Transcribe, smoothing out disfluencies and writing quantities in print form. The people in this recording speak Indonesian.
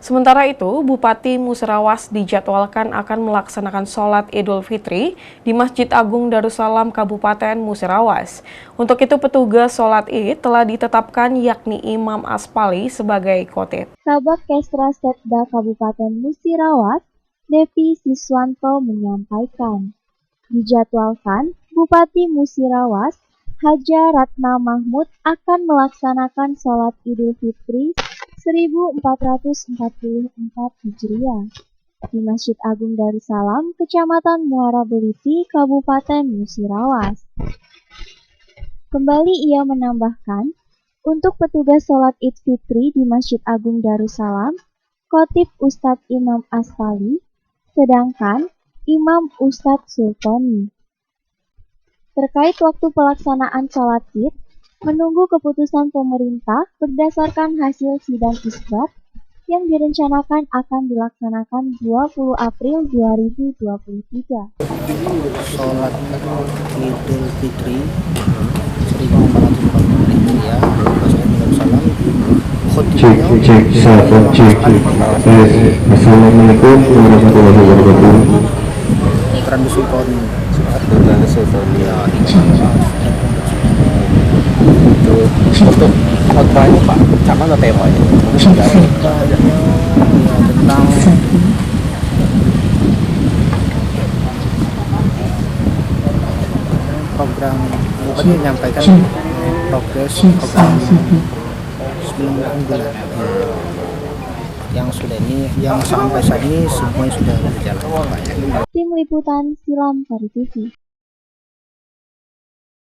Sementara itu, Bupati Musirawas dijadwalkan akan melaksanakan sholat Idul Fitri di Masjid Agung Darussalam Kabupaten Musirawas. Untuk itu, petugas sholat Id telah ditetapkan yakni Imam Aspali sebagai khotib. Kabak Kesra Setda Kabupaten Musirawas, Devi Siswanto menyampaikan, dijadwalkan Bupati Musirawas, Haja Ratna Mahmud akan melaksanakan sholat Idul Fitri 1444 Hijriah di Masjid Agung Darussalam, Kecamatan Muara Beliti, Kabupaten Musirawas. Kembali ia menambahkan, untuk petugas sholat Id Fitri di Masjid Agung Darussalam, khotib Ustadz Imam Aspali, sedangkan Imam Ustadz Sultoni. Terkait waktu pelaksanaan sholat Id, menunggu keputusan pemerintah berdasarkan hasil sidang isbat yang direncanakan akan dilaksanakan 20 April 2023. Sholat Idul Fitri 1444 Hijriah Assalamualaikum warahmatullahi wabarakatuh. Trans Sultoni untuk khotbahnya Pak, sama nggak temanya? tentang program Bupati menyampaikan progres program sebelum unggulan yang sampai saat ini semuanya sudah berjalan. Tim Liputan Silam Sari TV.